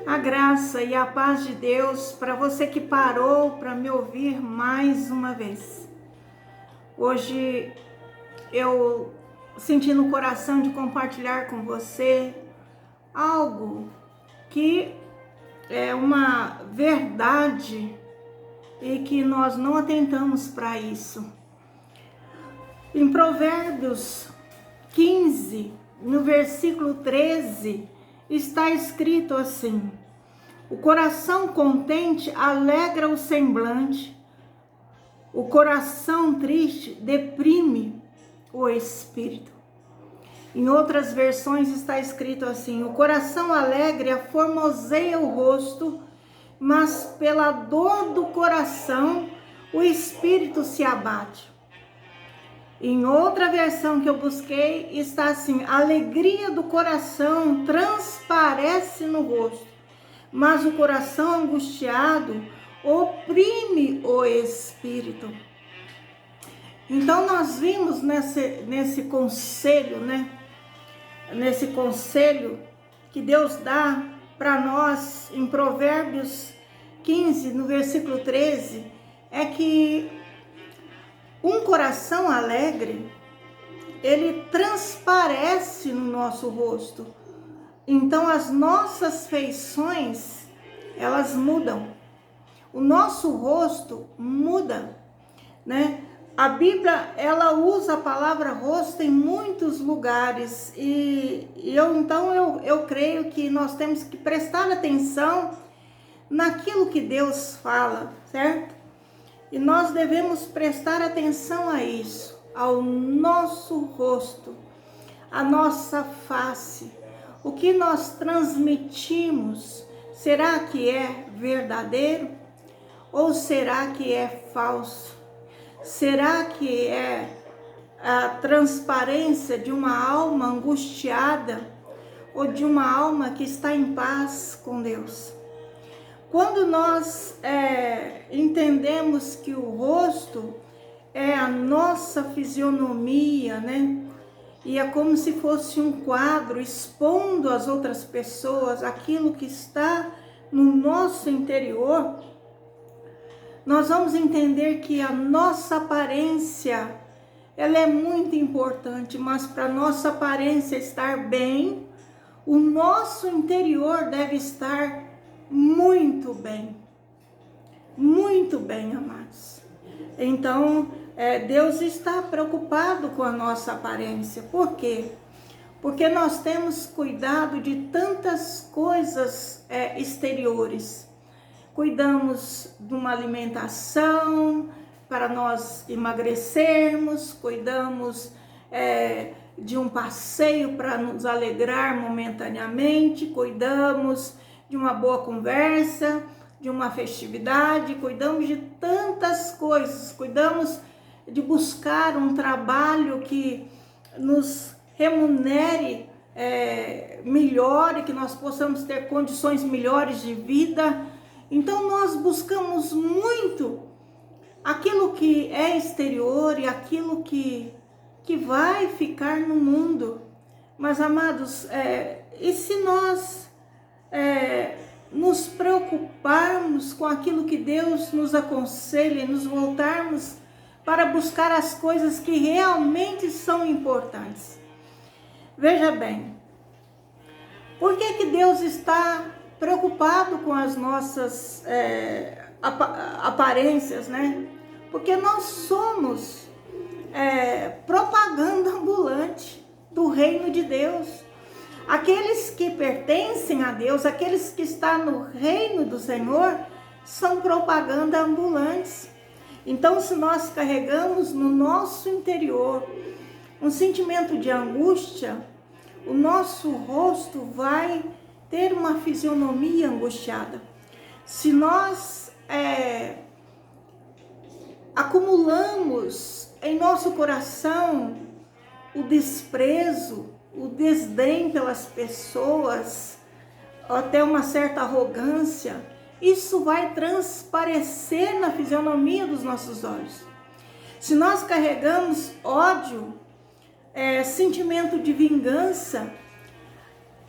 A graça e a paz de Deus para você que parou para me ouvir mais uma vez. Hoje eu senti no coração de compartilhar com você algo que é uma verdade e que nós não atentamos para isso. Em Provérbios 15, no versículo 13, está escrito assim: o coração contente alegra o semblante, o coração triste deprime o espírito. Em outras versões está escrito assim: o coração alegre aformoseia o rosto, mas pela dor do coração o espírito se abate. Em outra versão que eu busquei está assim: a alegria do coração transparece no rosto, mas o coração angustiado oprime o espírito. Então nós vimos nesse conselho, nesse conselho que Deus dá para nós em Provérbios 15, no versículo 13, é que um coração alegre, ele transparece no nosso rosto. Então as nossas feições, elas mudam. O nosso rosto muda, né? A Bíblia, ela usa a palavra rosto em muitos lugares e eu creio que nós temos que prestar atenção naquilo que Deus fala, certo? E nós devemos prestar atenção a isso, ao nosso rosto, à nossa face. O que nós transmitimos, será que é verdadeiro ou será que é falso? Será que é a transparência de uma alma angustiada ou de uma alma que está em paz com Deus? Quando nós entendemos que o rosto é a nossa fisionomia, né? E é como se fosse um quadro expondo às outras pessoas aquilo que está no nosso interior, nós vamos entender que a nossa aparência, ela é muito importante, mas para nossa aparência estar bem, o nosso interior deve estar muito bem, amados. Então, Deus está preocupado com a nossa aparência. Por quê? Porque nós temos cuidado de tantas coisas exteriores. Cuidamos de uma alimentação para nós emagrecermos, cuidamos de um passeio para nos alegrar momentaneamente, cuidamos de uma boa conversa, de uma festividade, cuidamos de tantas coisas, cuidamos de buscar um trabalho que nos remunere melhor e que nós possamos ter condições melhores de vida. Então nós buscamos muito aquilo que é exterior e aquilo que vai ficar no mundo. Mas, amados, e se nós nos preocuparmos com aquilo que Deus nos aconselha e nos voltarmos para buscar as coisas que realmente são importantes? Veja bem, por que Deus está preocupado com as nossas aparências, né? Porque nós somos propaganda ambulante do reino de Deus. Aqueles que pertencem a Deus, aqueles que estão no reino do Senhor, são propaganda ambulantes. Então, se nós carregamos no nosso interior um sentimento de angústia, o nosso rosto vai ter uma fisionomia angustiada. Se nós acumulamos em nosso coração o desprezo, o desdém pelas pessoas, até uma certa arrogância, isso vai transparecer na fisionomia dos nossos olhos. Se nós carregamos ódio, sentimento de vingança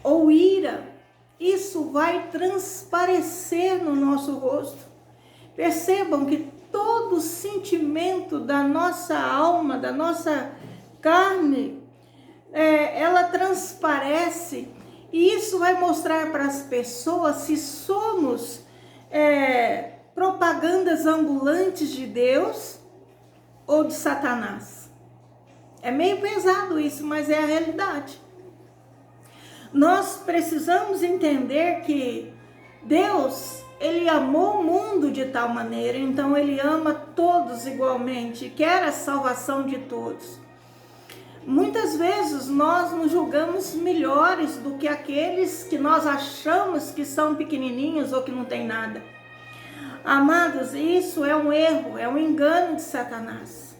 ou ira, isso vai transparecer no nosso rosto. Percebam que todo sentimento da nossa alma, da nossa carne, ela transparece, e isso vai mostrar para as pessoas se somos propagandas ambulantes de Deus ou de Satanás. É meio pesado isso, mas é a realidade. Nós precisamos entender que Deus, Ele amou o mundo de tal maneira, então Ele ama todos igualmente, quer a salvação de todos. Muitas vezes nós nos julgamos melhores do que aqueles que nós achamos que são pequenininhos ou que não tem nada. Amados, isso é um erro, é um engano de Satanás.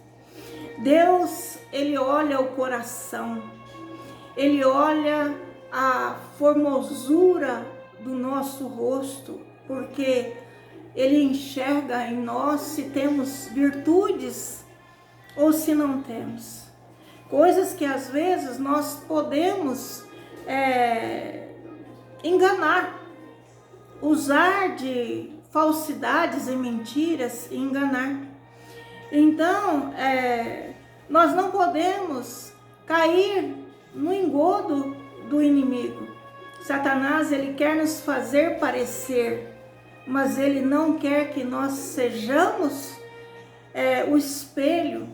Deus, Ele olha o coração, Ele olha a formosura do nosso rosto, porque Ele enxerga em nós se temos virtudes ou se não temos. Coisas que às vezes nós podemos enganar, usar de falsidades e mentiras e enganar. Então, nós não podemos cair no engodo do inimigo. Satanás, ele quer nos fazer parecer, mas ele não quer que nós sejamos o espelho,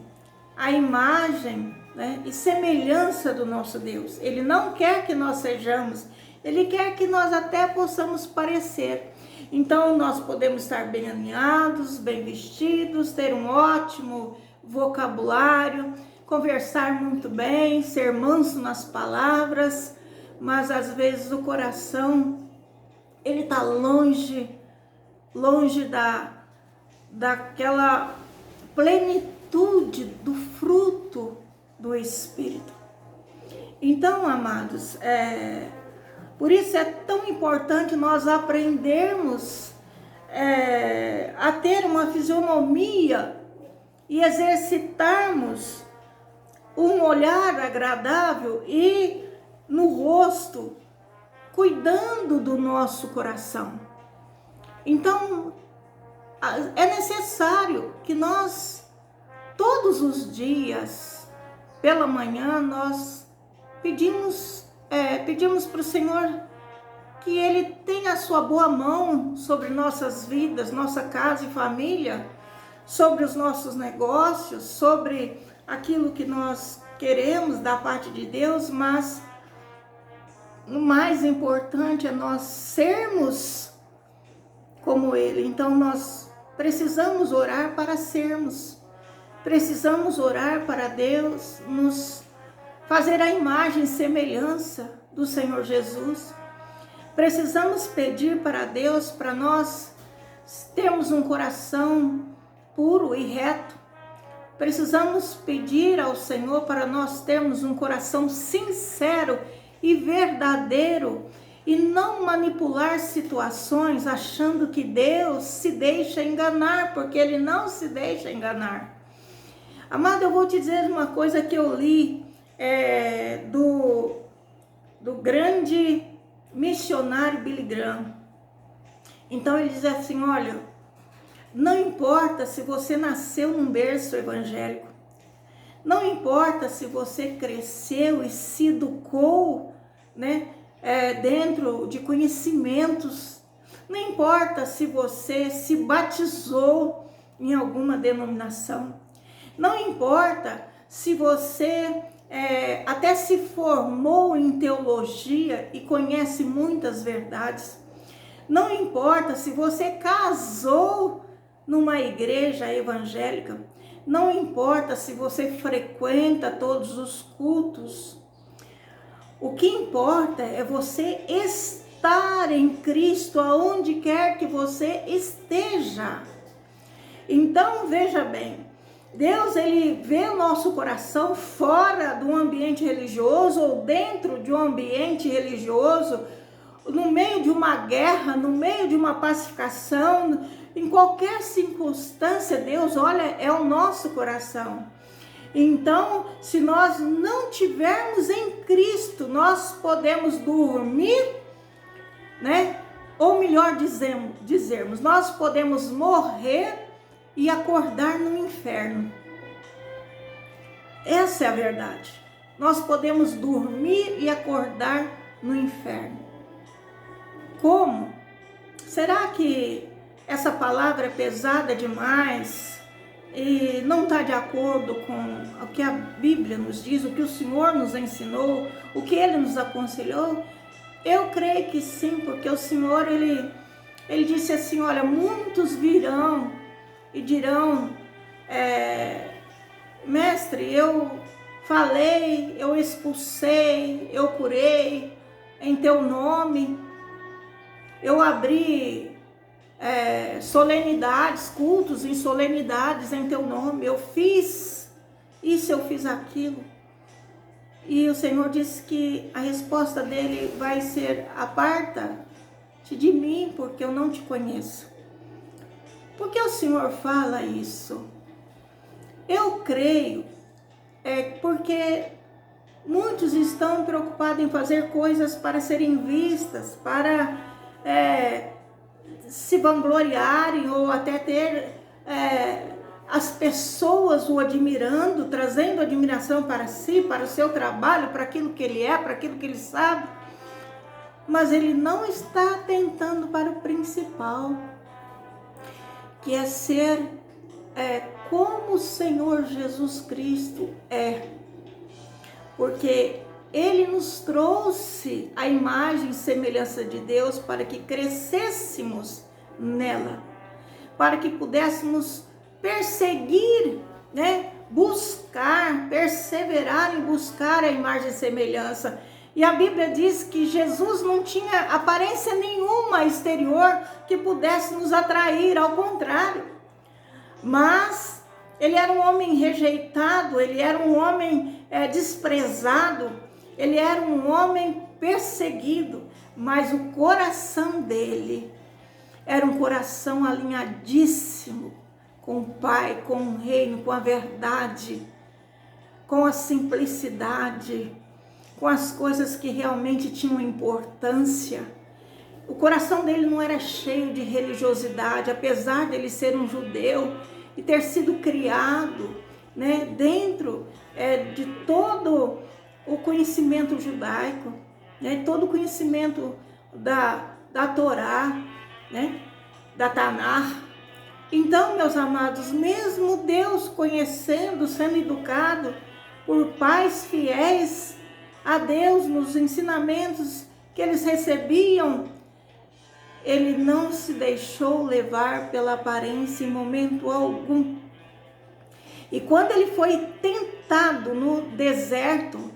a imagem, né, e semelhança do nosso Deus. Ele não quer que nós sejamos, ele quer que nós até possamos parecer. Então nós podemos estar bem alinhados, bem vestidos, ter um ótimo vocabulário, conversar muito bem, ser manso nas palavras, mas às vezes o coração, ele está longe daquela plenitude do fruto do Espírito. Então, amados, por isso é tão importante nós aprendermos a ter uma fisionomia e exercitarmos um olhar agradável e no rosto, cuidando do nosso coração. Então, é necessário que nós, todos os dias, pela manhã, nós pedimos para o Senhor que Ele tenha a sua boa mão sobre nossas vidas, nossa casa e família, sobre os nossos negócios, sobre aquilo que nós queremos da parte de Deus, mas o mais importante é nós sermos como Ele. Então nós precisamos orar para sermos, precisamos orar para Deus nos fazer a imagem e semelhança do Senhor Jesus. Precisamos pedir para Deus, para nós termos um coração puro e reto. Precisamos pedir ao Senhor para nós termos um coração sincero e verdadeiro e não manipular situações achando que Deus se deixa enganar, porque Ele não se deixa enganar. Amado, eu vou te dizer uma coisa que eu li do grande missionário Billy Graham. Então ele diz assim, olha, não importa se você nasceu num berço evangélico, não importa se você cresceu e se educou, né, dentro de conhecimentos, não importa se você se batizou em alguma denominação, não importa se você até se formou em teologia e conhece muitas verdades, não importa se você casou numa igreja evangélica, não importa se você frequenta todos os cultos, o que importa é você estar em Cristo aonde quer que você esteja. Então veja bem, Deus, Ele vê o nosso coração fora do ambiente religioso ou dentro de um ambiente religioso, no meio de uma guerra, no meio de uma pacificação, em qualquer circunstância, Deus olha, é o nosso coração. Então, se nós não tivermos em Cristo, nós podemos dormir né? Ou melhor dizermos, nós podemos morrer e acordar no inferno. Essa é a verdade. Nós podemos dormir e acordar no inferno. Como? Será que essa palavra é pesada demais e não está de acordo com o que a Bíblia nos diz, o que o Senhor nos ensinou, o que Ele nos aconselhou? Eu creio que sim, porque o Senhor, Ele disse assim, olha, muitos virão e dirão, mestre, eu falei, eu expulsei, eu curei em teu nome, eu abri solenidades, cultos em solenidades em teu nome, eu fiz isso, eu fiz aquilo. E o Senhor disse que a resposta dele vai ser: aparta-te de mim, porque eu não te conheço. Por que o Senhor fala isso? Eu creio, porque muitos estão preocupados em fazer coisas para serem vistas, para se vangloriarem ou até ter as pessoas o admirando, trazendo admiração para si, para o seu trabalho, para aquilo que ele é, para aquilo que ele sabe. Mas ele não está atentando para o principal, que é ser como o Senhor Jesus Cristo é. Porque Ele nos trouxe a imagem e semelhança de Deus para que crescêssemos nela, para que pudéssemos perseguir, né? Buscar, perseverar em buscar a imagem e semelhança. E a Bíblia diz que Jesus não tinha aparência nenhuma exterior que pudesse nos atrair, ao contrário. Mas ele era um homem rejeitado, ele era um homem desprezado, ele era um homem perseguido, mas o coração dele era um coração alinhadíssimo com o Pai, com o reino, com a verdade, com a simplicidade, com as coisas que realmente tinham importância. O coração dele não era cheio de religiosidade, apesar dele ser um judeu e ter sido criado, né, dentro de todo o conhecimento judaico, né, todo o conhecimento da Torá, né, da Tanar. Então, meus amados, mesmo Deus conhecendo, sendo educado por pais fiéis a Deus nos ensinamentos que eles recebiam, ele não se deixou levar pela aparência em momento algum. E quando ele foi tentado no deserto,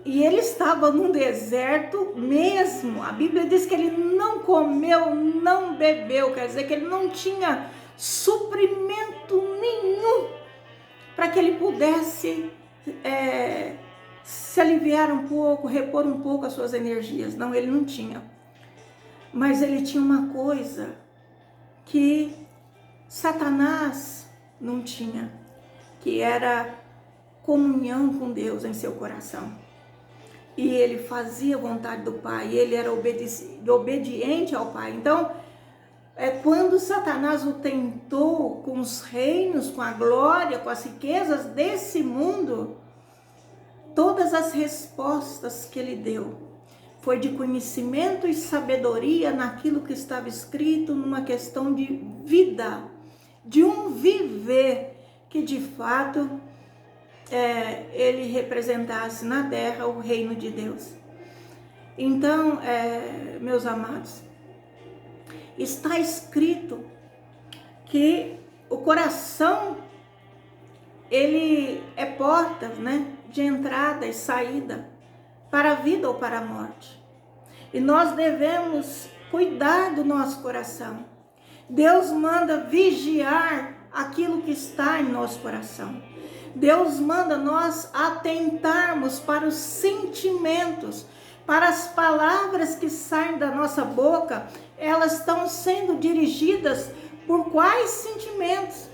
e ele estava num deserto mesmo, a Bíblia diz que ele não comeu, não bebeu, quer dizer que ele não tinha suprimento nenhum para que ele pudesse se aliviar um pouco, repor um pouco as suas energias. Não, ele não tinha. Mas ele tinha uma coisa que Satanás não tinha, que era comunhão com Deus em seu coração. E ele fazia a vontade do Pai, ele era obediente ao Pai. Então, quando Satanás o tentou com os reinos, com a glória, com as riquezas desse mundo, todas as respostas que ele deu foi de conhecimento e sabedoria naquilo que estava escrito, numa questão de vida, de um viver que de fato ele representasse na terra o reino de Deus. Então, meus amados, está escrito que o coração, ele é porta, né, de entrada e saída para a vida ou para a morte. E nós devemos cuidar do nosso coração. Deus manda vigiar aquilo que está em nosso coração. Deus manda nós atentarmos para os sentimentos, para as palavras que saem da nossa boca. Elas estão sendo dirigidas por quais sentimentos?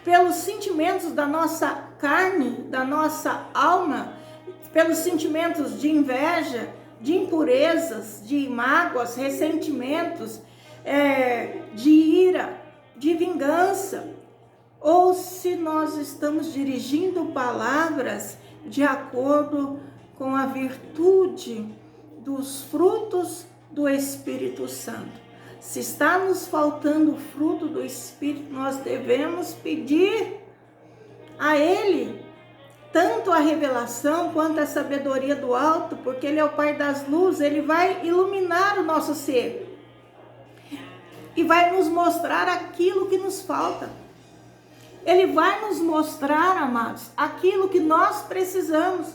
Pelos sentimentos da nossa carne, da nossa alma, pelos sentimentos de inveja, de impurezas, de mágoas, ressentimentos, de ira, de vingança, ou se nós estamos dirigindo palavras de acordo com a virtude dos frutos do Espírito Santo. Se está nos faltando o fruto do Espírito, nós devemos pedir a Ele tanto a revelação quanto a sabedoria do alto, porque Ele é o Pai das luzes. Ele vai iluminar o nosso ser e vai nos mostrar aquilo que nos falta. Ele vai nos mostrar, amados, aquilo que nós precisamos.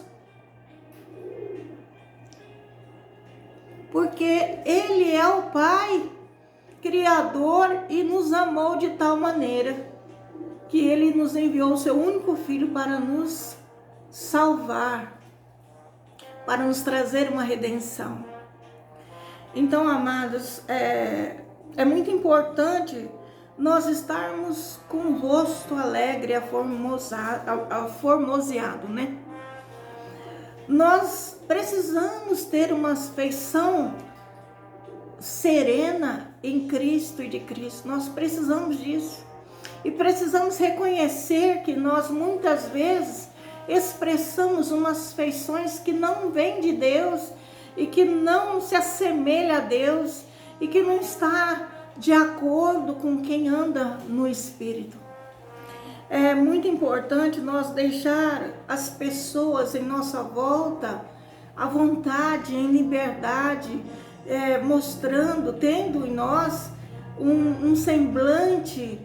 Porque Ele é o Pai Criador e nos amou de tal maneira que Ele nos enviou o seu único Filho para nos salvar, para nos trazer uma redenção. Então, amados, é muito importante nós estarmos com o rosto alegre, aformoseado, né? Nós precisamos ter uma feição serena em Cristo e de Cristo. Nós precisamos disso. E precisamos reconhecer que nós muitas vezes expressamos umas feições que não vêm de Deus e que não se assemelha a Deus e que não está de acordo com quem anda no Espírito. É muito importante nós deixar as pessoas em nossa volta à vontade, em liberdade, mostrando, tendo em nós um semblante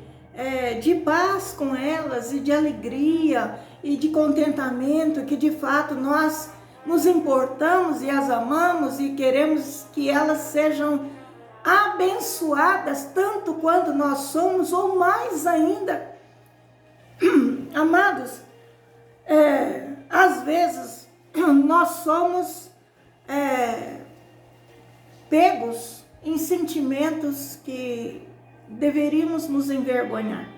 de paz com elas e de alegria e de contentamento, que de fato nós nos importamos e as amamos e queremos que elas sejam abençoadas tanto quanto nós somos, ou mais ainda. Amados, às vezes nós somos pegos em sentimentos que deveríamos nos envergonhar.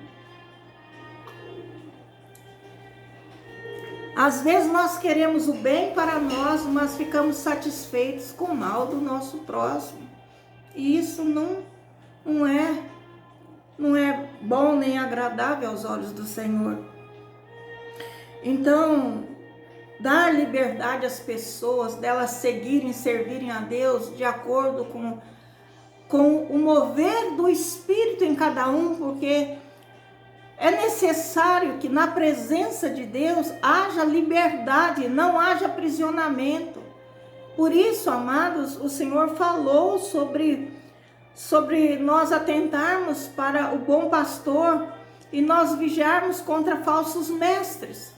Às vezes nós queremos o bem para nós, mas ficamos satisfeitos com o mal do nosso próximo. E isso não é bom nem agradável aos olhos do Senhor. Então, dar liberdade às pessoas, delas seguirem, servirem a Deus de acordo com o mover do Espírito em cada um, porque é necessário que na presença de Deus haja liberdade, não haja aprisionamento. Por isso, amados, o Senhor falou sobre nós atentarmos para o bom pastor e nós vigiarmos contra falsos mestres.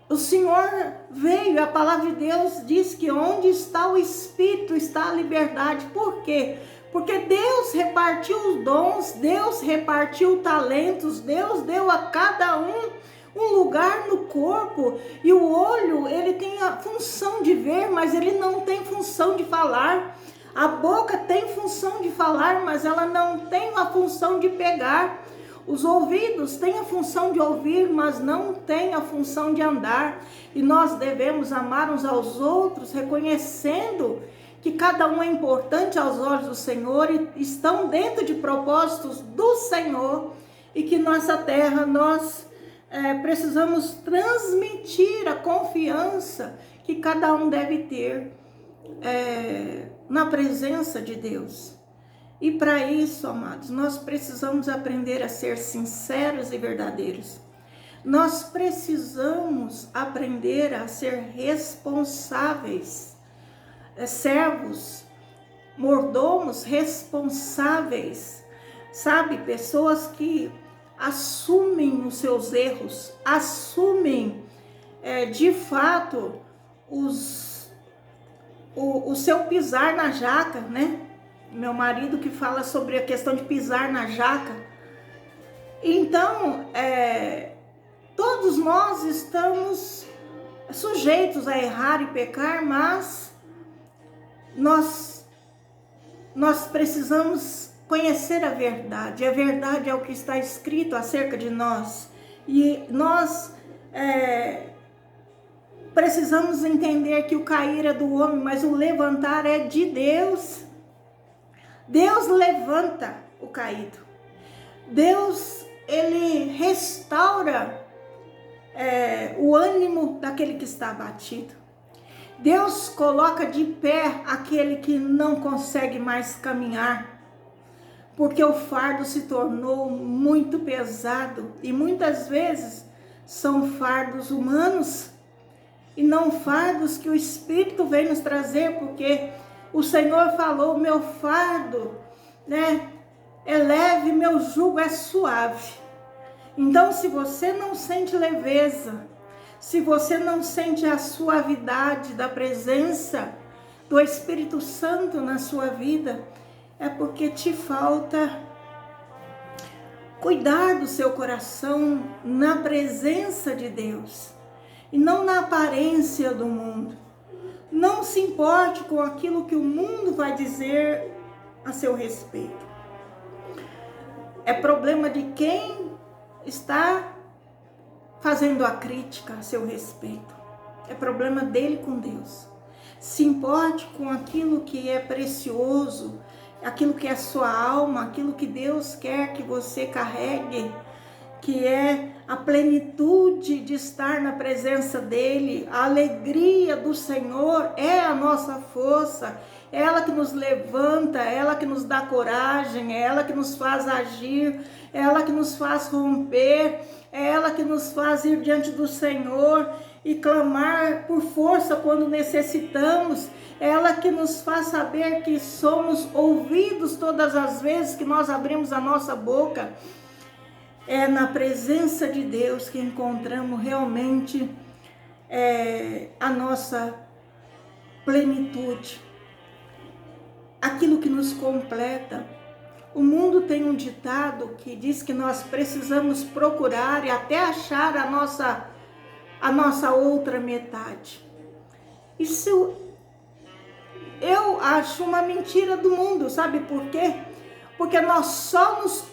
O Senhor veio, a palavra de Deus diz que onde está o Espírito está a liberdade. Por quê? Porque Deus repartiu os dons, Deus repartiu talentos, Deus deu a cada um lugar no corpo. E o olho, ele tem a função de ver, mas ele não tem função de falar. A boca tem função de falar, mas ela não tem a função de pegar. Os ouvidos têm a função de ouvir, mas não têm a função de andar. E nós devemos amar uns aos outros, reconhecendo que cada um é importante aos olhos do Senhor e estão dentro de propósitos do Senhor, e que nossa terra nós precisamos transmitir a confiança que cada um deve ter na presença de Deus. E para isso, amados, nós precisamos aprender a ser sinceros e verdadeiros. Nós precisamos aprender a ser responsáveis, servos, mordomos responsáveis, sabe? Pessoas que assumem os seus erros, assumem de fato o seu pisar na jaca, né? Meu marido que fala sobre a questão de pisar na jaca. Então, todos nós estamos sujeitos a errar e pecar, mas nós precisamos conhecer a verdade. A verdade é o que está escrito acerca de nós. E nós precisamos entender que o cair é do homem, mas o levantar é de Deus. Deus levanta o caído. Deus, ele restaura o ânimo daquele que está abatido. Deus coloca de pé aquele que não consegue mais caminhar, porque o fardo se tornou muito pesado e muitas vezes são fardos humanos e não fardos que o Espírito vem nos trazer, porque o Senhor falou: meu fardo, né, é leve, meu jugo é suave. Então, se você não sente leveza, se você não sente a suavidade da presença do Espírito Santo na sua vida, é porque te falta cuidar do seu coração na presença de Deus e não na aparência do mundo. Não se importe com aquilo que o mundo vai dizer a seu respeito. É problema de quem está fazendo a crítica a seu respeito. É problema dele com Deus. Se importe com aquilo que é precioso, aquilo que é sua alma, aquilo que Deus quer que você carregue, que é a plenitude de estar na presença dele. A alegria do Senhor é a nossa força, é ela que nos levanta, é ela que nos dá coragem, é ela que nos faz agir, é ela que nos faz romper, é ela que nos faz ir diante do Senhor e clamar por força quando necessitamos, é ela que nos faz saber que somos ouvidos todas as vezes que nós abrimos a nossa boca. É na presença de Deus que encontramos realmente a nossa plenitude, aquilo que nos completa. O mundo tem um ditado que diz que nós precisamos procurar e até achar a nossa outra metade. Isso eu acho uma mentira do mundo, sabe por quê? Porque nós só nos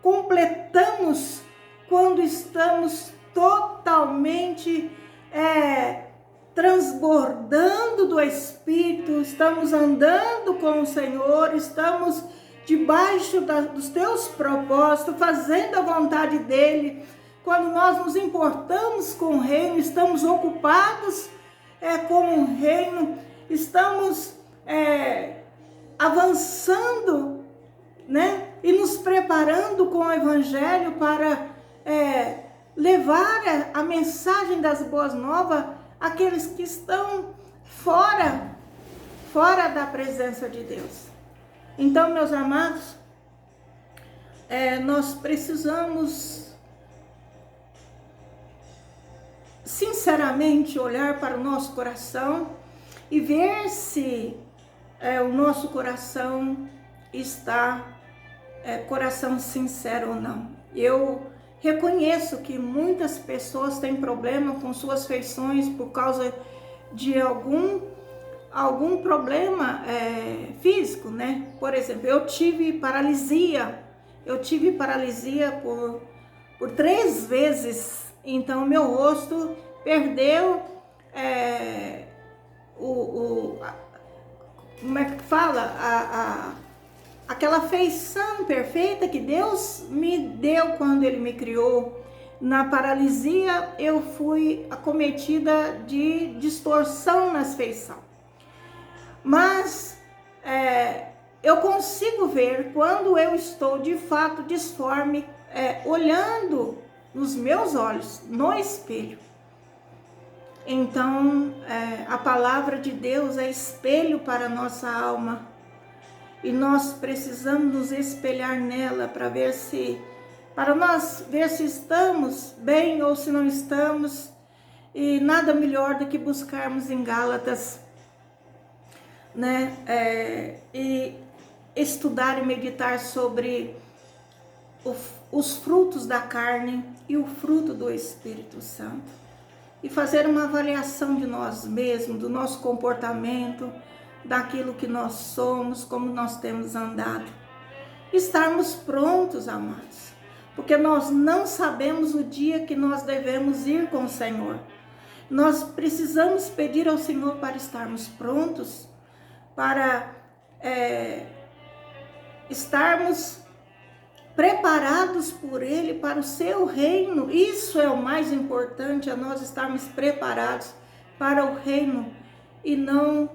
completamos quando estamos totalmente transbordando do Espírito, estamos andando com o Senhor, estamos debaixo dos teus propósitos, fazendo a vontade dele. Quando nós nos importamos com o reino, estamos ocupados com o reino, estamos avançando, né? E nos preparando com o Evangelho para levar a mensagem das boas novas àqueles que estão fora da presença de Deus. Então, meus amados, nós precisamos sinceramente olhar para o nosso coração e ver se o nosso coração está coração sincero ou não. Eu reconheço que muitas pessoas têm problema com suas feições por causa de algum problema físico, né? Por exemplo, eu tive paralisia por 3 vezes. Então, meu rosto perdeu como é que fala? Aquela feição perfeita que Deus me deu quando Ele me criou. Na paralisia, eu fui acometida de distorção nas feições. Mas eu consigo ver quando eu estou de fato disforme, olhando nos meus olhos, no espelho. Então, a palavra de Deus é espelho para a nossa alma. E nós precisamos nos espelhar nela para nós ver se estamos bem ou se não estamos. E nada melhor do que buscarmos em Gálatas, né? E estudar e meditar sobre os frutos da carne e o fruto do Espírito Santo. E fazer uma avaliação de nós mesmos, do nosso comportamento, daquilo que nós somos, como nós temos andado. Estarmos prontos, amados, porque nós não sabemos o dia que nós devemos ir com o Senhor. Nós precisamos pedir ao Senhor para estarmos prontos, para estarmos preparados por Ele para o seu reino. Isso é o mais importante, é nós estarmos preparados para o reino e não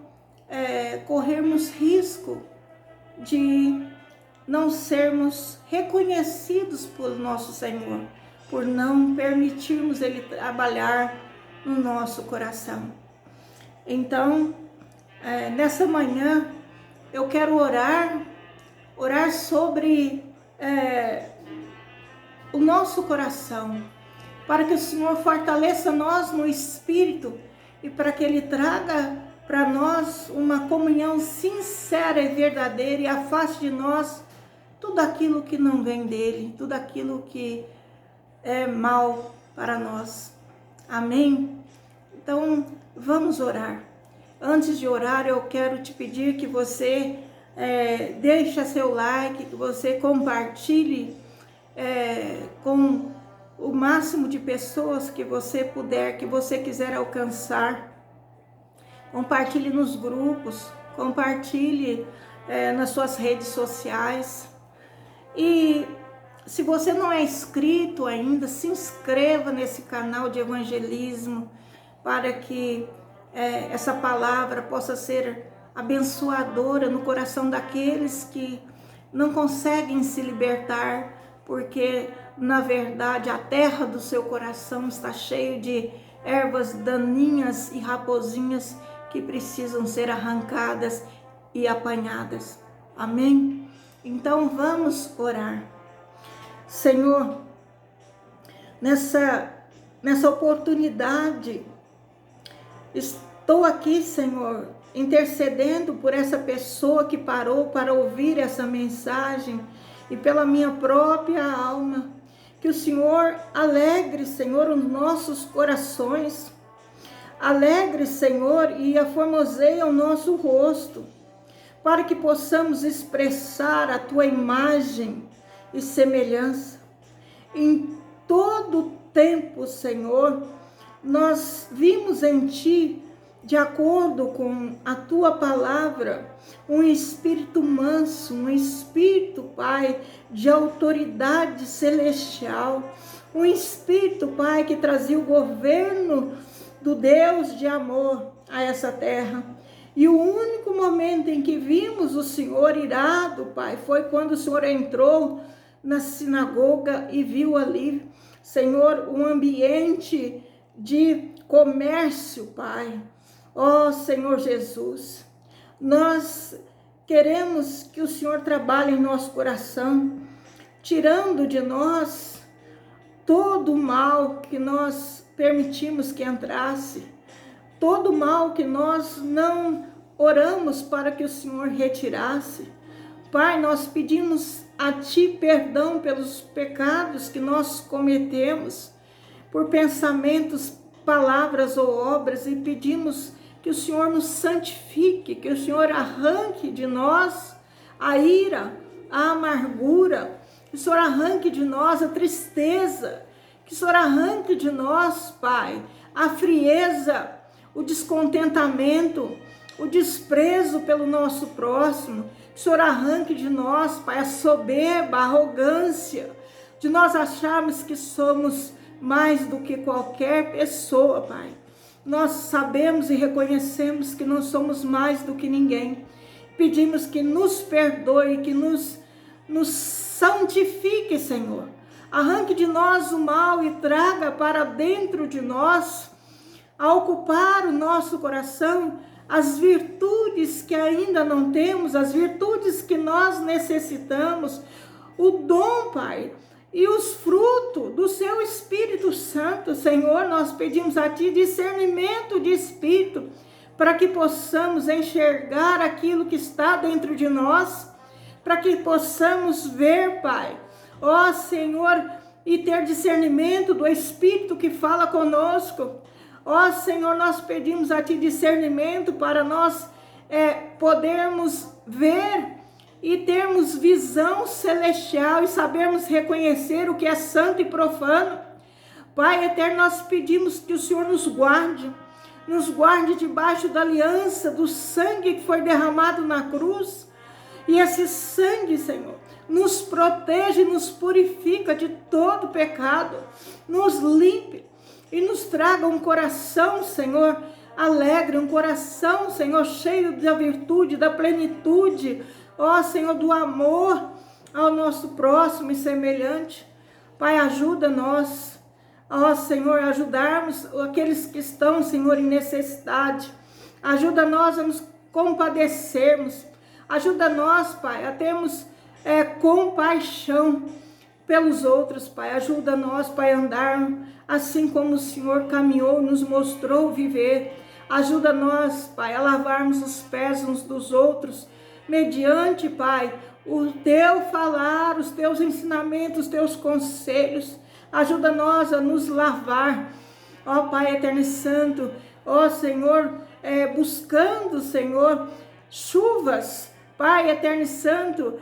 corrermos risco de não sermos reconhecidos por nosso Senhor, por não permitirmos Ele trabalhar no nosso coração. Então, nessa manhã, eu quero orar sobre o nosso coração, para que o Senhor fortaleça nós no Espírito e para que Ele traga para nós uma comunhão sincera e verdadeira e afaste de nós tudo aquilo que não vem dEle, tudo aquilo que é mal para nós. Amém? Então, vamos orar. Antes de orar, eu quero te pedir que você deixe seu like, que você compartilhe com o máximo de pessoas que você puder, que você quiser alcançar. Compartilhe nos grupos, compartilhe nas suas redes sociais. E se você não é inscrito ainda, se inscreva nesse canal de evangelismo, para que essa palavra possa ser abençoadora no coração daqueles que não conseguem se libertar, porque na verdade a terra do seu coração está cheia de ervas daninhas e raposinhas que precisam ser arrancadas e apanhadas. Amém? Então vamos orar. Senhor, nessa oportunidade, estou aqui, Senhor, intercedendo por essa pessoa que parou para ouvir essa mensagem e pela minha própria alma. Que o Senhor alegre, Senhor, os nossos corações. Alegre, Senhor, e aformoseie o nosso rosto, para que possamos expressar a Tua imagem e semelhança. Em todo tempo, Senhor, nós vimos em Ti, de acordo com a Tua palavra, um espírito manso, um espírito, Pai, de autoridade celestial, um espírito, Pai, que trazia o governo do Deus de amor a essa terra. E o único momento em que vimos o Senhor irado, Pai, foi quando o Senhor entrou na sinagoga e viu ali, Senhor, um ambiente de comércio, Pai. Ó Senhor Jesus, nós queremos que o Senhor trabalhe em nosso coração, tirando de nós todo o mal que nós permitimos que entrasse, todo o mal que nós não oramos para que o Senhor retirasse. Pai, nós pedimos a Ti perdão pelos pecados que nós cometemos, por pensamentos, palavras ou obras, e pedimos que o Senhor nos santifique, que o Senhor arranque de nós a ira, a amargura, que o Senhor arranque de nós a tristeza, que o Senhor arranque de nós, Pai, a frieza, o descontentamento, o desprezo pelo nosso próximo. Que o Senhor arranque de nós, Pai, a soberba, a arrogância, de nós acharmos que somos mais do que qualquer pessoa, Pai. Nós sabemos e reconhecemos que não somos mais do que ninguém. Pedimos que nos perdoe, que nos santifique, Senhor. Arranque de nós o mal e traga para dentro de nós, a ocupar o nosso coração, as virtudes que ainda não temos, as virtudes que nós necessitamos, o dom, Pai, e os frutos do Seu Espírito Santo. Senhor, nós pedimos a Ti discernimento de espírito, para que possamos enxergar aquilo que está dentro de nós, para que possamos ver, Pai, ó Senhor, e ter discernimento do Espírito que fala conosco. Ó Senhor, nós pedimos a Ti discernimento para nós podermos ver e termos visão celestial e sabermos reconhecer o que é santo e profano. Pai eterno, nós pedimos que o Senhor nos guarde debaixo da aliança, do sangue que foi derramado na cruz. E esse sangue, Senhor, nos protege e nos purifica de todo pecado, nos limpe e nos traga um coração, Senhor, alegre, um coração, Senhor, cheio da virtude, da plenitude, ó Senhor, do amor ao nosso próximo e semelhante. Pai, ajuda nós, ó Senhor, a ajudarmos aqueles que estão, Senhor, em necessidade. Ajuda nós a nos compadecermos. Ajuda nós, Pai, a termos compaixão pelos outros, Pai. Ajuda nós, Pai, a andar assim como o Senhor caminhou, nos mostrou viver. Ajuda nós, Pai, a lavarmos os pés uns dos outros, mediante, Pai, o Teu falar, os Teus ensinamentos, os Teus conselhos. Ajuda nós a nos lavar, ó Pai eterno e santo, ó Senhor, buscando, Senhor, chuvas, Pai eterno e santo,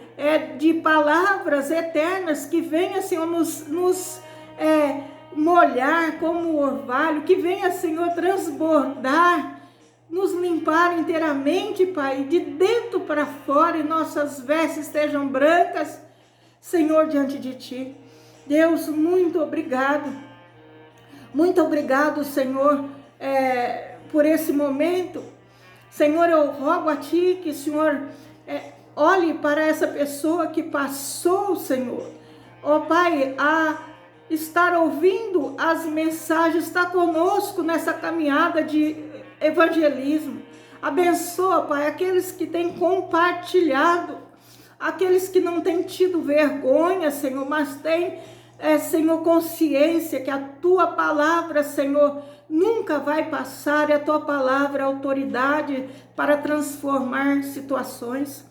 de palavras eternas que venha, Senhor, nos molhar como o orvalho, que venha, Senhor, transbordar, nos limpar inteiramente, Pai, de dentro para fora, e nossas vestes estejam brancas, Senhor, diante de Ti. Deus, muito obrigado, Senhor, por esse momento. Senhor, eu rogo a Ti que o Senhor olhe para essa pessoa que passou, Senhor, ó Pai, a estar ouvindo as mensagens, está conosco nessa caminhada de evangelismo. Abençoa, Pai, aqueles que têm compartilhado, aqueles que não têm tido vergonha, Senhor, mas têm, Senhor, consciência que a Tua palavra, Senhor, nunca vai passar, e a Tua palavra é autoridade para transformar situações.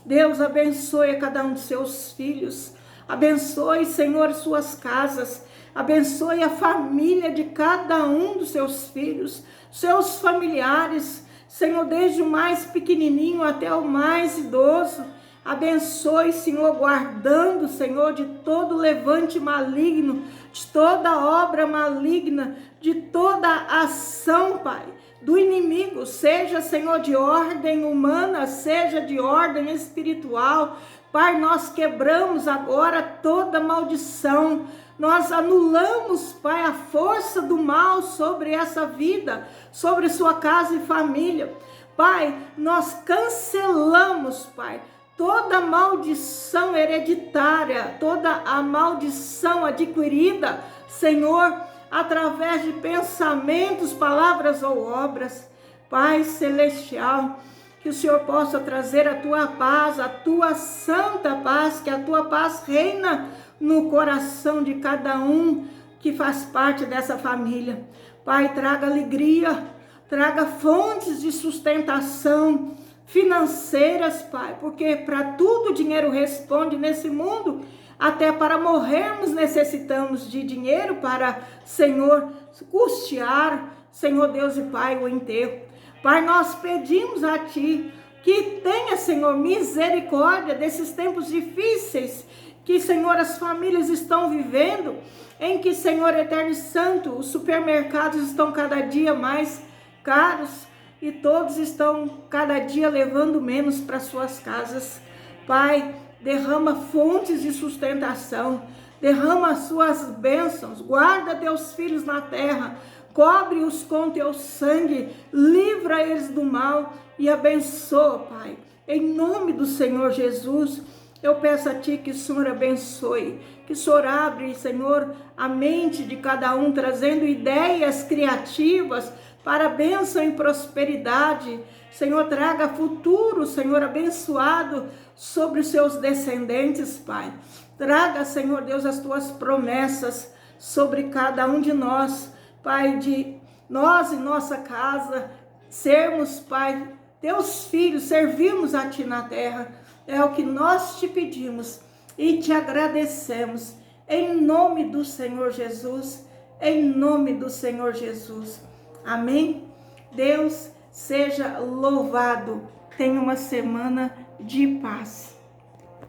Deus, abençoe a cada um de Seus filhos, abençoe, Senhor, suas casas, abençoe a família de cada um dos Seus filhos, seus familiares, Senhor, desde o mais pequenininho até o mais idoso. Abençoe, Senhor, guardando, Senhor, de todo levante maligno, de toda obra maligna, de toda ação, Pai, do inimigo, seja, Senhor, de ordem humana, seja de ordem espiritual. Pai, nós quebramos agora toda maldição, nós anulamos, Pai, a força do mal sobre essa vida, sobre sua casa e família. Pai, nós cancelamos, Pai, toda maldição hereditária, toda a maldição adquirida, Senhor, através de pensamentos, palavras ou obras. Pai celestial, que o Senhor possa trazer a Tua paz, a Tua santa paz, que a Tua paz reina no coração de cada um que faz parte dessa família. Pai, traga alegria, traga fontes de sustentação financeiras, Pai, porque para tudo o dinheiro responde nesse mundo, até para morrermos necessitamos de dinheiro para, Senhor, custear, Senhor Deus e Pai, o enterro. Pai, nós pedimos a Ti que tenha, Senhor, misericórdia desses tempos difíceis que, Senhor, as famílias estão vivendo, em que, Senhor eterno e santo, os supermercados estão cada dia mais caros e todos estão cada dia levando menos para suas casas. Pai, derrama fontes de sustentação, derrama as suas bênçãos, guarda Teus filhos na terra, cobre-os com Teu sangue, livra eles do mal e abençoa, Pai. Em nome do Senhor Jesus, eu peço a Ti que o Senhor abençoe, que o Senhor abre, Senhor, a mente de cada um, trazendo ideias criativas para bênção e prosperidade. Senhor, traga futuro, Senhor, abençoado sobre os Seus descendentes, Pai. Traga, Senhor Deus, as Tuas promessas sobre cada um de nós, Pai, de nós e nossa casa, sermos, Pai, Teus filhos, servirmos a Ti na terra. É o que nós Te pedimos e Te agradecemos. Em nome do Senhor Jesus, em nome do Senhor Jesus. Amém? Deus seja louvado. Tenha uma semana de paz.